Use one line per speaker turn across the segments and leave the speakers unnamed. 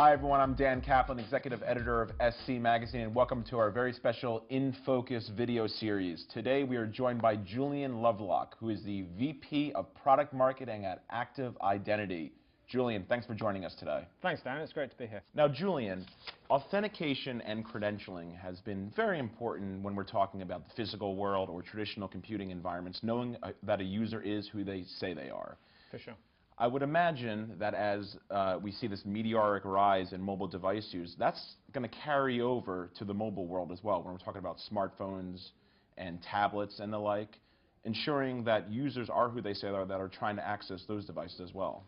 Hi everyone, I'm Dan Kaplan, Executive Editor of SC Magazine, and welcome to our very special In Focus video series. Today we are joined by Julian Lovelock, who is the VP of Product Marketing at ActivIdentity. Julian, thanks for joining us today.
Thanks, Dan. It's great to be here.
Now, Julian, authentication and credentialing has been very important when we're talking about the physical world or traditional computing environments, knowing that a user is who they say they are.
For sure.
I would imagine that as we see this meteoric rise in mobile device use, that's going to carry over to the mobile world as well, when we're talking about smartphones and tablets and the like, ensuring that users are who they say they are, that are trying to access those devices as well.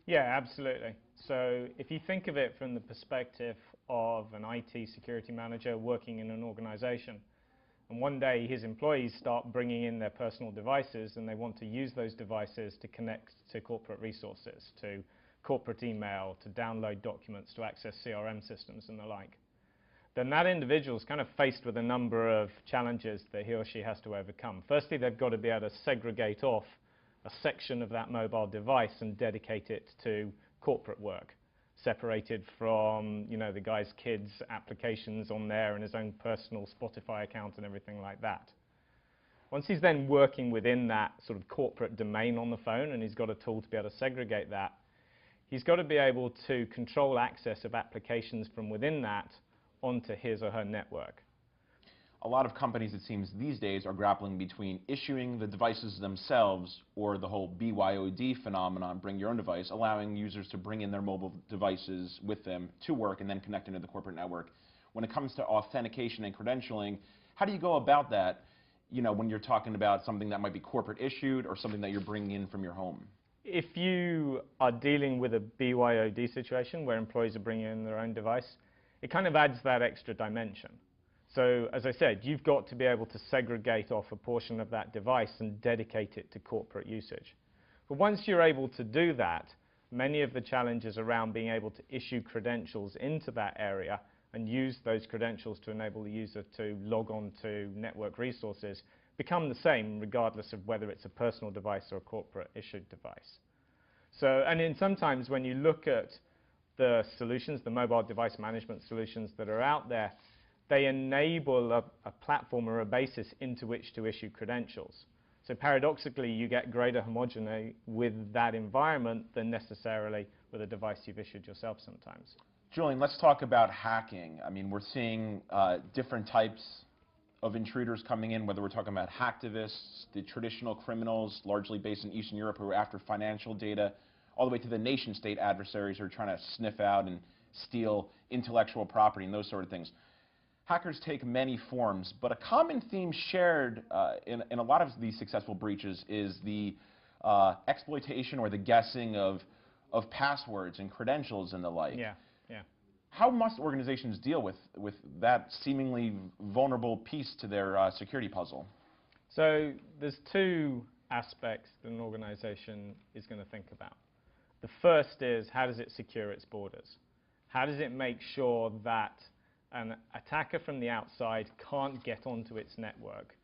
Yeah, absolutely. So if you think of it from the perspective of an IT security manager working in an organization, and one day his employees start bringing in their personal devices and they want to use those devices to connect to corporate resources, to corporate email, to download documents, to access CRM systems and the like, then that individual is kind of faced with a number of challenges that he or she has to overcome. Firstly, they've got to be able to segregate off a section of that mobile device and dedicate it to corporate work, separated from, you know, the guy's kids' applications on there and his own personal Spotify account and everything like that. Once he's then working within that sort of corporate domain on the phone and he's got a tool to be able to segregate that, he's got to be able to control access of applications from within that onto his or her network.
A lot of companies, it seems, these days are grappling between issuing the devices themselves or the whole BYOD phenomenon, bring your own device, allowing users to bring in their mobile devices with them to work and then connect into the corporate network. When it comes to authentication and credentialing, how do you go about that, you know, when you're talking about something that might be corporate issued or something that you're bringing in from your home?
If you are dealing with a BYOD situation where employees are bringing in their own device, it kind of adds that extra dimension. So, as I said, you've got to be able to segregate off a portion of that device and dedicate it to corporate usage. But once you're able to do that, many of the challenges around being able to issue credentials into that area and use those credentials to enable the user to log on to network resources become the same regardless of whether it's a personal device or a corporate issued device. So, and then sometimes when you look at the solutions, the mobile device management solutions that are out there, they enable a platform or a basis into which to issue credentials. So paradoxically, you get greater homogeneity with that environment than necessarily with a device you've issued yourself sometimes.
Julian, let's talk about hacking. I mean, we're seeing different types of intruders coming in, whether we're talking about hacktivists, the traditional criminals, largely based in Eastern Europe, who are after financial data, all the way to the nation-state adversaries who are trying to sniff out and steal intellectual property and those sort of things. Hackers take many forms, but a common theme shared in a lot of these successful breaches is the exploitation or the guessing of passwords and credentials and the like.
Yeah, yeah.
How must organizations deal with that seemingly vulnerable piece to their security puzzle?
So there's two aspects that an organization is going to think about. The first is, how does it secure its borders? How does it make sure that an attacker from the outside can't get onto its network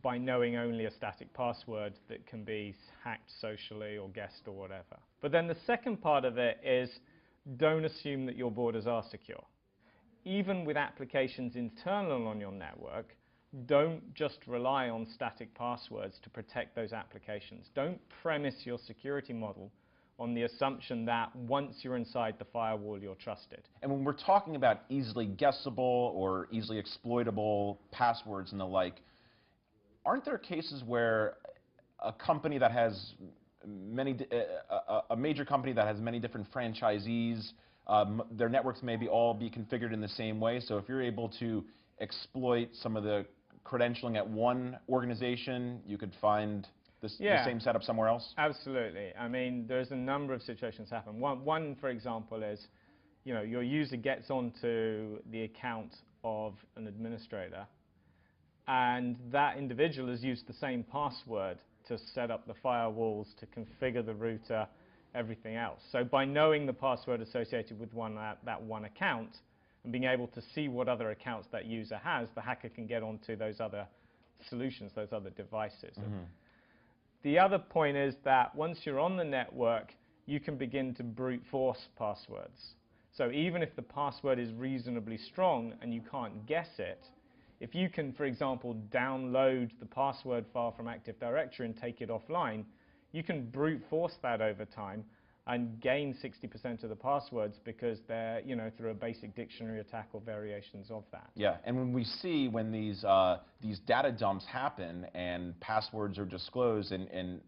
by knowing only a static password that can be hacked socially or guessed or whatever? But then the second part of it is, don't assume that your borders are secure. Even with applications internal on your network, don't just rely on static passwords to protect those applications. Don't premise your security model on the assumption that once you're inside the firewall, you're trusted.
And when we're talking about easily guessable or easily exploitable passwords and the like, aren't there cases where a company that has a major company that has many different franchisees, their networks may all be configured in the same way, so if you're able to exploit some of the credentialing at one organization, you could find the same setup somewhere else?
Absolutely. I mean, there's a number of situations happen. One, for example, is, you know, your user gets onto the account of an administrator, and that individual has used the same password to set up the firewalls, to configure the router, everything else. So by knowing the password associated with that one account and being able to see what other accounts that user has, the hacker can get onto those other solutions, those other devices.
Mm-hmm.
The other point is that once you're on the network, you can begin to brute force passwords. So even if the password is reasonably strong and you can't guess it, if you can, for example, download the password file from Active Directory and take it offline, you can brute force that over time and gain 60% of the passwords because they're, through a basic dictionary attack or variations of that.
Yeah, and when we see when these data dumps happen and passwords are disclosed, and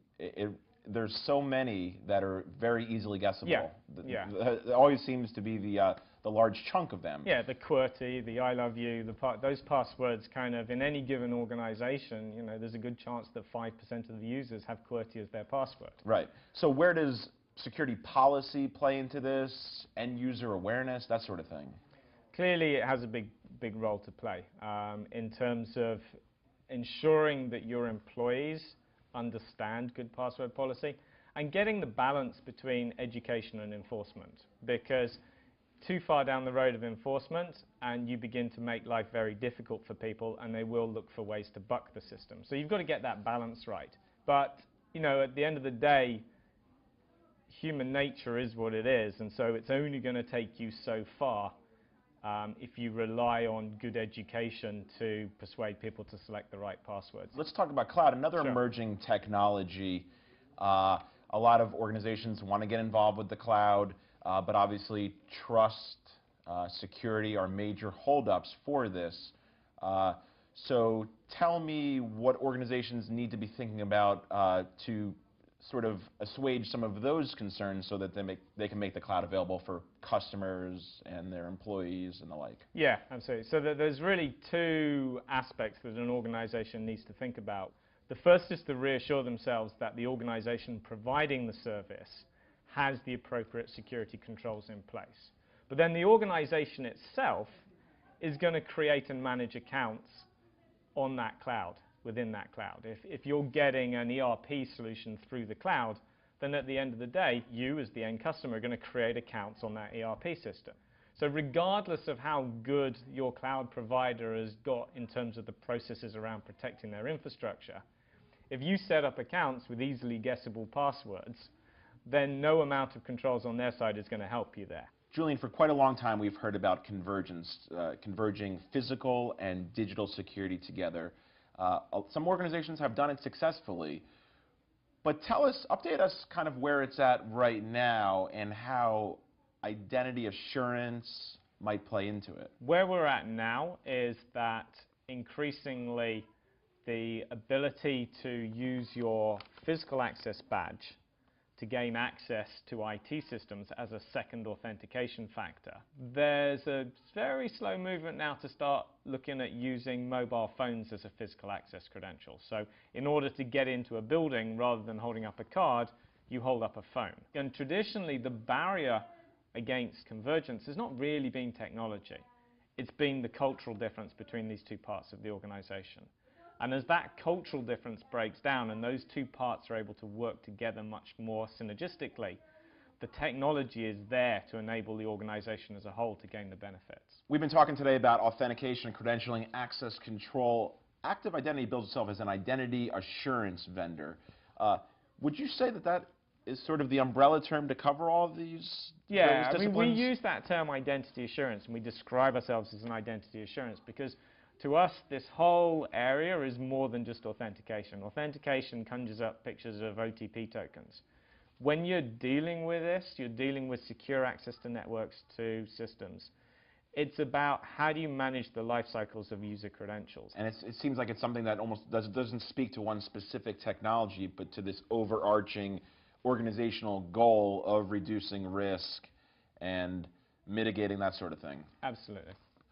there's so many that are very easily guessable.
Yeah.
It always seems to be the large chunk of them.
Yeah, the QWERTY, the I love you, those passwords kind of, in any given organization, there's a good chance that 5% of the users have QWERTY as their password.
Right. So where does security policy play into this, end user awareness, that sort of thing?
Clearly it has a big role to play in terms of ensuring that your employees understand good password policy and getting the balance between education and enforcement, because too far down the road of enforcement and you begin to make life very difficult for people and they will look for ways to buck the system. So you've got to get that balance right. But at the end of the day, human nature is what it is, and so it's only going to take you so far if you rely on good education to persuade people to select the right passwords.
Let's talk about cloud, another
Sure.
emerging technology. A lot of organizations want to get involved with the cloud, but obviously trust, security are major holdups for this. So tell me what organizations need to be thinking about to sort of assuage some of those concerns so that they can make the cloud available for customers and their employees and the like.
Yeah, absolutely. So there's really two aspects that an organization needs to think about. The first is to reassure themselves that the organization providing the service has the appropriate security controls in place. But then the organization itself is going to create and manage accounts on that cloud, within that cloud. If you're getting an ERP solution through the cloud, then at the end of the day, you as the end customer are going to create accounts on that ERP system. So regardless of how good your cloud provider has got in terms of the processes around protecting their infrastructure, if you set up accounts with easily guessable passwords, then no amount of controls on their side is going to help you there.
Julian, for quite a long time we've heard about convergence, converging physical and digital security together. Some organizations have done it successfully, but update us kind of where it's at right now and how identity assurance might play into it.
Where we're at now is that increasingly the ability to use your physical access badge to gain access to IT systems as a second authentication factor. There's a very slow movement now to start looking at using mobile phones as a physical access credential. So in order to get into a building, rather than holding up a card, you hold up a phone. And traditionally, the barrier against convergence has not really been technology. It's been the cultural difference between these two parts of the organization. And as that cultural difference breaks down and those two parts are able to work together much more synergistically, the technology is there to enable the organization as a whole to gain the benefits.
We've been talking today about authentication, credentialing, access control. ActivIdentity builds itself as an identity assurance vendor. Would you say that is sort of the umbrella term to cover all of these various disciplines?
We use that term identity assurance, and we describe ourselves as an identity assurance because to us, this whole area is more than just authentication. Authentication conjures up pictures of OTP tokens. When you're dealing with this, you're dealing with secure access to networks, to systems. It's about how do you manage the life cycles of user credentials.
And it seems like it's something that almost doesn't speak to one specific technology, but to this overarching organizational goal of reducing risk and mitigating that sort of thing.
Absolutely.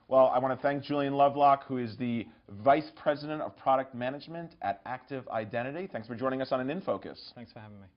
Well, I want to thank Julian Lovelock, who is the Vice President of Product Management at ActivIdentity. Thanks for joining us on an In Focus.
Thanks for having me.